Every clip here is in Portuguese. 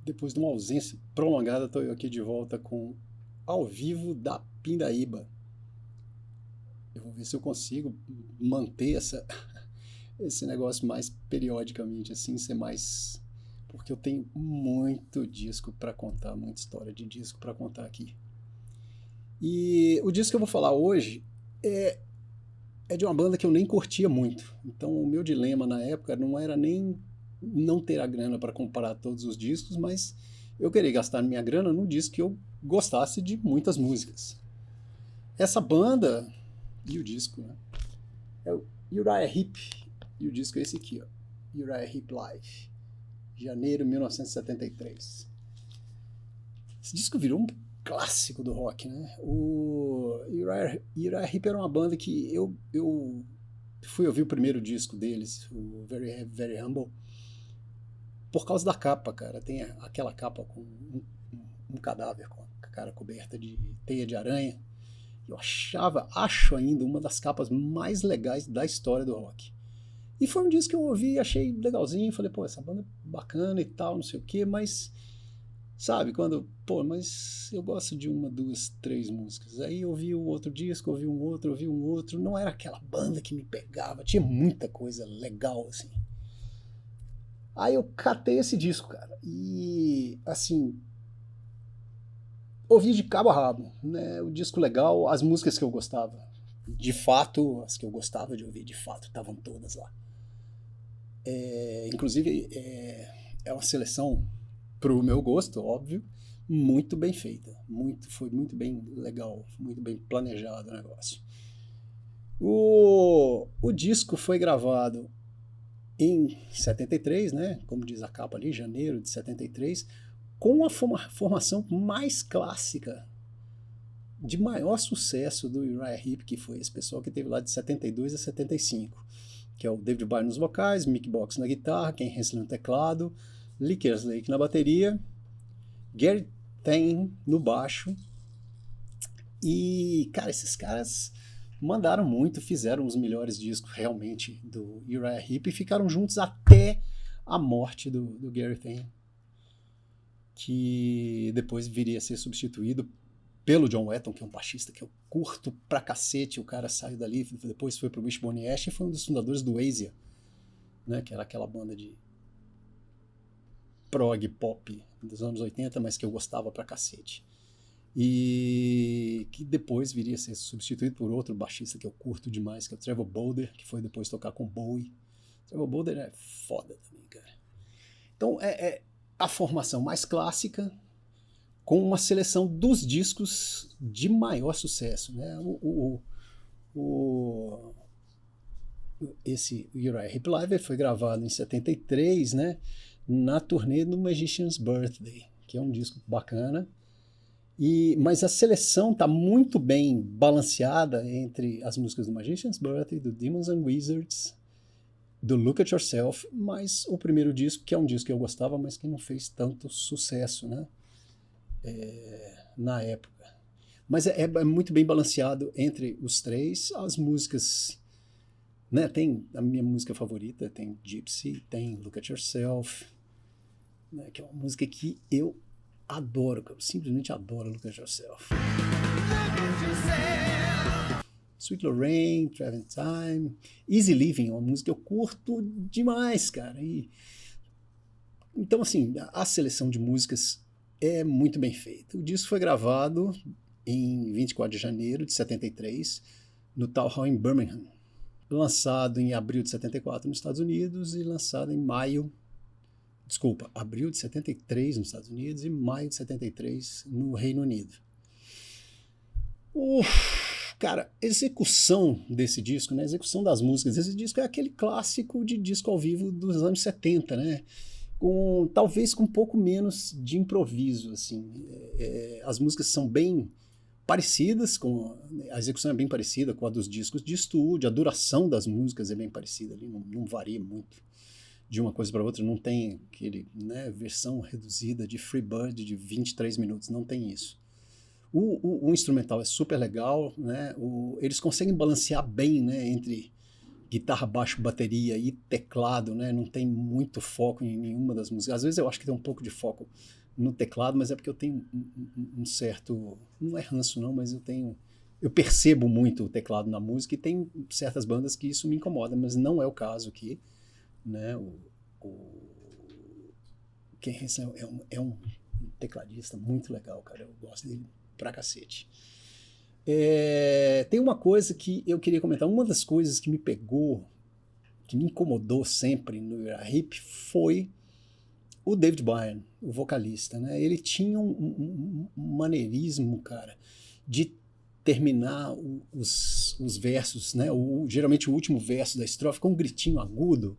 Depois de uma ausência prolongada, estou eu aqui de volta com Ao Vivo da Pindaíba. Eu vou ver se eu consigo manter esse negócio mais periodicamente, assim, ser mais... Porque eu tenho muito disco para contar, muita história de disco para contar aqui. E o disco que eu vou falar hoje é de uma banda que eu nem curtia muito. Então o meu dilema na época não era nem não ter a grana para comprar todos os discos, mas eu queria gastar minha grana num disco que eu gostasse de muitas músicas. Essa banda e o disco, né, é o Uriah Heep, e o disco é esse aqui, ó, Uriah Heep Live, janeiro de 1973. Esse disco virou um clássico do rock, né? O Uriah Heep era uma banda que eu fui ouvir o primeiro disco deles, o Very Very Humble, por causa da capa, cara. Tem aquela capa com um cadáver com a cara coberta de teia de aranha. Eu acho ainda uma das capas mais legais da história do rock. E foi um disco que eu ouvi e achei legalzinho. Falei, pô, essa banda é bacana e tal, não sei o quê, mas... Sabe, quando... Pô, mas eu gosto de uma, duas, três músicas. Aí eu ouvi um outro disco, ouvi um outro. Não era aquela banda que me pegava. Tinha muita coisa legal, assim. Aí eu catei esse disco, cara. E, assim... Ouvi de cabo a rabo, né? O disco legal, as músicas que eu gostava. De fato, as que eu gostava de ouvir, de fato, estavam todas lá. Inclusive, é uma seleção, pro meu gosto, óbvio, muito bem feita. Foi muito bem legal, muito bem planejado o negócio. O disco foi gravado em 73, né? Como diz a capa ali, janeiro de 73, com a formação mais clássica, de maior sucesso do Uriah Heep, que foi esse pessoal que teve lá de 72 a 75, que é o David Byrne nos vocais, Mick Box na guitarra, Ken Hensley no teclado, Lee Kerslake na bateria, Gary Thain no baixo. E, cara, esses caras mandaram muito, fizeram os melhores discos realmente do Uriah Heep e ficaram juntos até a morte do Gary Thain, que depois viria a ser substituído pelo John Wetton, que é um baixista que eu curto pra cacete. O cara saiu dali, depois foi pro Wishbone Ash e foi um dos fundadores do Asia, né, que era aquela banda de prog pop dos anos 80, mas que eu gostava pra cacete. E que depois viria a ser substituído por outro baixista que eu curto demais, que é o Trevor Bolder, que foi depois tocar com Bowie. Trevor Bolder é foda também, cara. Então é a formação mais clássica, com uma seleção dos discos de maior sucesso, né? Esse Uriah Heep Live foi gravado em 73, né? Na turnê do Magician's Birthday, que é um disco bacana. Mas a seleção está muito bem balanceada entre as músicas do Magician's Birthday, do Demons and Wizards, do Look at Yourself, mas o primeiro disco, que é um disco que eu gostava, mas que não fez tanto sucesso, né? Na época. Mas é muito bem balanceado entre os três. As músicas, né? Tem a minha música favorita, tem Gypsy, tem Look at Yourself, né? Que é uma música que eu adoro, eu simplesmente adoro Look at Yourself. Sweet Lorraine, Traveling Time, Easy Living, uma música que eu curto demais, cara. Então, assim, a seleção de músicas é muito bem feita. O disco foi gravado em 24 de janeiro de 73, no Town Hall em Birmingham. Lançado em abril de 74 nos Estados Unidos e lançado em abril de 73 nos Estados Unidos e maio de 73 no Reino Unido. Cara, execução desse disco, né? Execução das músicas. Esse disco é aquele clássico de disco ao vivo dos anos 70, né? Talvez com um pouco menos de improviso, assim. As músicas são bem parecidas, a execução é bem parecida com a dos discos de estúdio, a duração das músicas é bem parecida, ali não varia muito de uma coisa para outra, não tem aquele, né, versão reduzida de Freebird de 23 minutos, não tem isso. O instrumental é super legal, né? Eles conseguem balancear bem, né, entre guitarra, baixo, bateria e teclado, né? Não tem muito foco em nenhuma das músicas. Às vezes eu acho que tem um pouco de foco no teclado, mas é porque eu tenho um certo, não é ranço não, mas eu percebo muito o teclado na música e tem certas bandas que isso me incomoda, mas não é o caso aqui, né? O Ken Hansen é um tecladista muito legal, cara. Eu gosto dele pra cacete. Tem uma coisa que eu queria comentar. Uma das coisas que me pegou, que me incomodou sempre no Uriah Heep foi o David Byrne, o vocalista, né? Ele tinha um maneirismo, cara, de terminar os versos, né? Geralmente o último verso da estrofe com um gritinho agudo.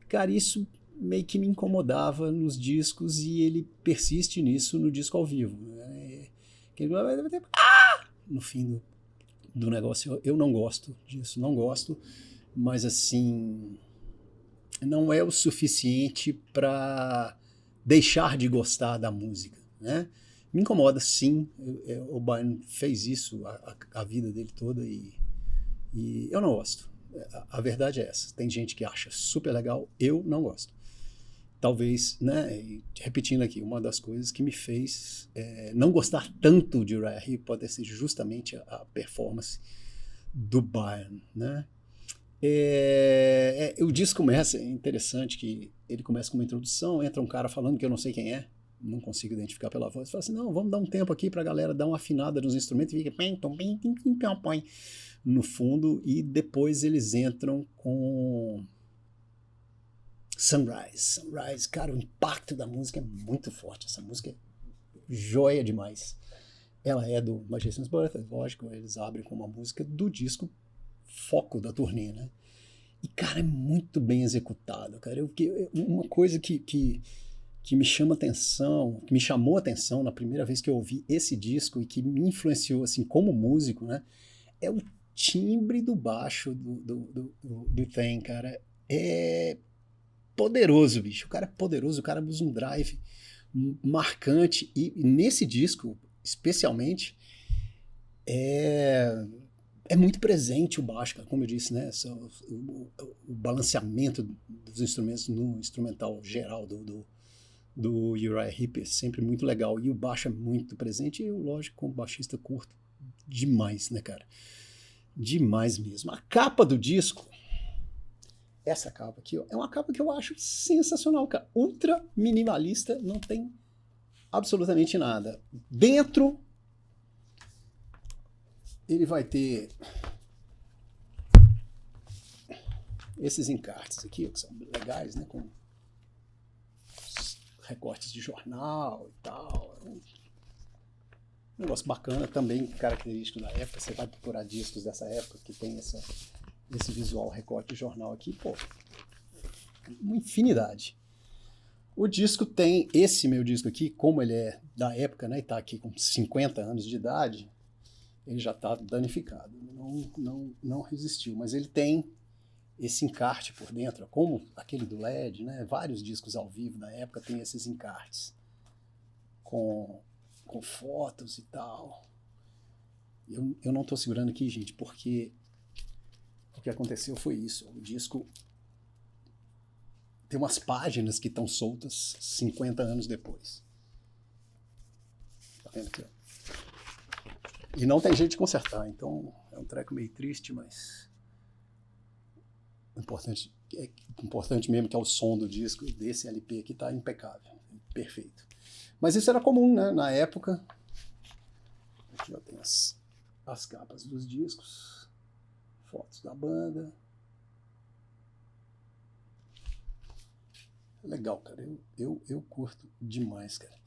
Cara, isso meio que me incomodava nos discos e ele persiste nisso no disco ao vivo. Né? No fim do negócio, eu não gosto disso, não gosto, mas assim, não é o suficiente para deixar de gostar da música, né? Me incomoda, sim. O Byrne fez isso a vida dele toda e eu não gosto. A verdade é essa. Tem gente que acha super legal, eu não gosto. Talvez, né, e repetindo aqui, uma das coisas que me fez não gostar tanto de Uriah Heep pode ser justamente a performance do Byrne, né? O disco começa, é interessante que ele começa com uma introdução, entra um cara falando que eu não sei quem é, não consigo identificar pela voz, fala assim, não, vamos dar um tempo aqui pra galera dar uma afinada nos instrumentos, e fica no fundo, e depois eles entram com Sunrise, cara, o impacto da música é muito forte, essa música é joia demais. Ela é do Magician's Birthday, lógico, eles abrem com uma música do disco foco da turnê, né? E, cara, é muito bem executado, cara. Uma coisa que me chama atenção, que me chamou atenção na primeira vez que eu ouvi esse disco e que me influenciou, assim, como músico, né? É o timbre do baixo do Thane, cara. É poderoso, bicho. O cara é poderoso, o cara usa um drive marcante e nesse disco, especialmente, é muito presente o baixo, cara, como eu disse, né? O balanceamento dos instrumentos no instrumental geral do Uriah Heep é sempre muito legal. E o baixo é muito presente e eu, lógico, como baixista, curto demais, né, cara? Demais mesmo. A capa do disco, essa capa aqui, ó, é uma capa que eu acho sensacional, cara. Ultra minimalista, não tem absolutamente nada. Dentro ele vai ter esses encartes aqui, que são legais, né, com recortes de jornal e tal. Um negócio bacana, também característico da época. Você vai procurar discos dessa época que tem esse visual recorte de jornal aqui, pô, uma infinidade. O disco tem, esse meu disco aqui, como ele é da época, né, e tá aqui com 50 anos de idade, ele já está danificado, não resistiu, mas ele tem esse encarte por dentro, como aquele do LED, né? Vários discos ao vivo da época tem esses encartes com fotos e tal. Eu não estou segurando aqui, gente, porque o que aconteceu foi isso. O disco tem umas páginas que estão soltas 50 anos depois. Tá vendo aqui, ó? E não tem jeito de consertar, então é um treco meio triste, mas o importante mesmo que é o som do disco desse LP aqui tá impecável, perfeito. Mas isso era comum, né, na época. Aqui ó, tem as capas dos discos, fotos da banda. Legal, cara, eu curto demais, cara.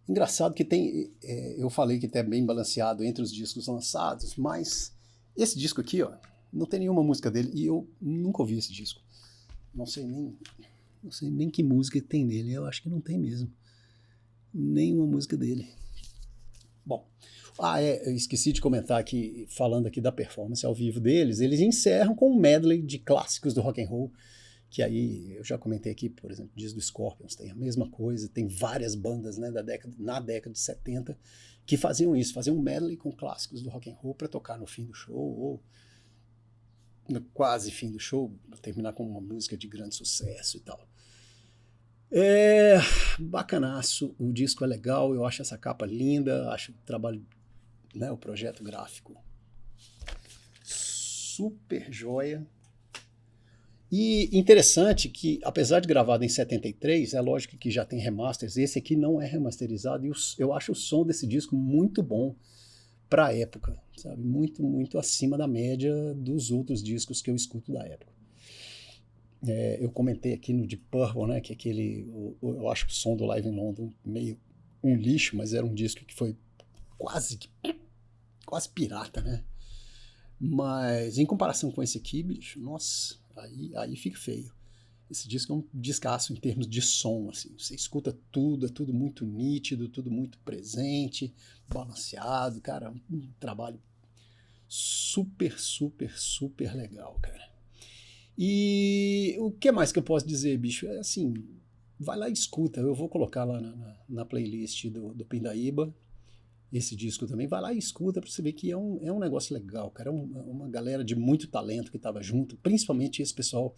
Engraçado que tem, eu falei que é bem balanceado entre os discos lançados, mas esse disco aqui, ó, não tem nenhuma música dele e eu nunca ouvi esse disco. Não sei nem que música tem nele, eu acho que não tem mesmo. Nenhuma música dele. Bom, eu esqueci de comentar aqui, falando aqui da performance ao vivo deles, eles encerram com um medley de clássicos do rock and roll, que aí eu já comentei aqui, por exemplo, diz do Scorpions, tem a mesma coisa, tem várias bandas, né, na década de 70 que faziam isso, faziam um medley com clássicos do rock and roll para tocar no fim do show, ou no quase fim do show, para terminar com uma música de grande sucesso e tal. Bacanaço, o disco é legal, eu acho essa capa linda, acho o trabalho, né, o projeto gráfico super joia. E interessante que, apesar de gravado em 73, é lógico que já tem remasters, esse aqui não é remasterizado, e eu acho o som desse disco muito bom para a época, sabe? Muito, muito acima da média dos outros discos que eu escuto da época. Eu comentei aqui no Deep Purple, né, que eu acho o som do Live in London meio um lixo, mas era um disco que foi quase pirata, né? Mas em comparação com esse aqui, bicho, nossa, aí fica feio. Esse disco é um descasso em termos de som, assim. Você escuta tudo, é tudo muito nítido, tudo muito presente, balanceado, cara, um trabalho super, super, super legal, cara. E o que mais que eu posso dizer, bicho? É assim, vai lá e escuta. Eu vou colocar lá na playlist do Pindaíba esse disco também. Vai lá e escuta pra você ver que é um negócio legal, cara. É uma galera de muito talento que tava junto, principalmente esse pessoal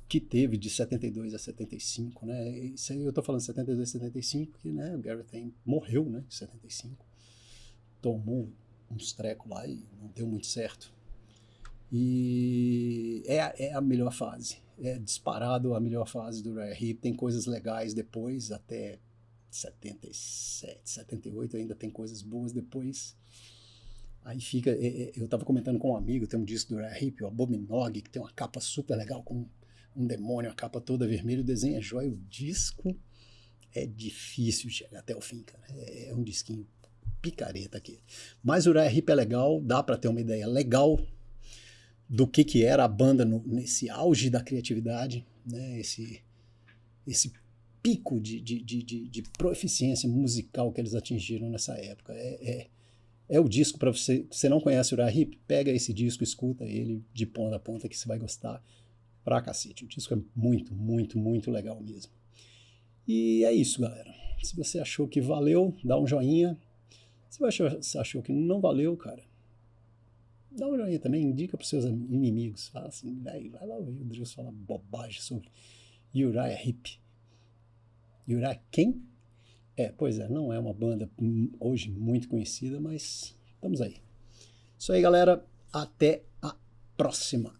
que teve de 72 a 75, né? Isso aí eu tô falando 72 a 75 porque, né, o Gareth Hayes morreu, né, em 75. Tomou uns trecos lá e não deu muito certo. E é a melhor fase. É disparado a melhor fase do Uriah Heep. Tem coisas legais depois, até 77, 78 ainda tem coisas boas depois. Aí fica... eu tava comentando com um amigo, tem um disco do Uriah Heep, o Abominog, que tem uma capa super legal com um demônio, a capa toda vermelha, o desenho é jóia, o disco é difícil chegar até o fim, cara. É um disquinho picareta aqui. Mas o Uriah Heep é legal, dá pra ter uma ideia legal do que era a banda nesse auge da criatividade, né? Esse pico de proficiência musical que eles atingiram nessa época. É o disco para você. Você não conhece o Uriah Heep? Pega esse disco, escuta ele de ponta a ponta que você vai gostar pra cacete. O disco é muito, muito, muito legal mesmo. E é isso, galera. Se você achou que valeu, dá um joinha. Se você achou que não valeu, cara, dá uma joinha também, indica pros seus inimigos. Fala assim, vai lá ouvir o Deus falar bobagem sobre Uriah Heep. Uriah quem? Pois é, não é uma banda hoje muito conhecida, mas estamos aí. Isso aí, galera. Até a próxima.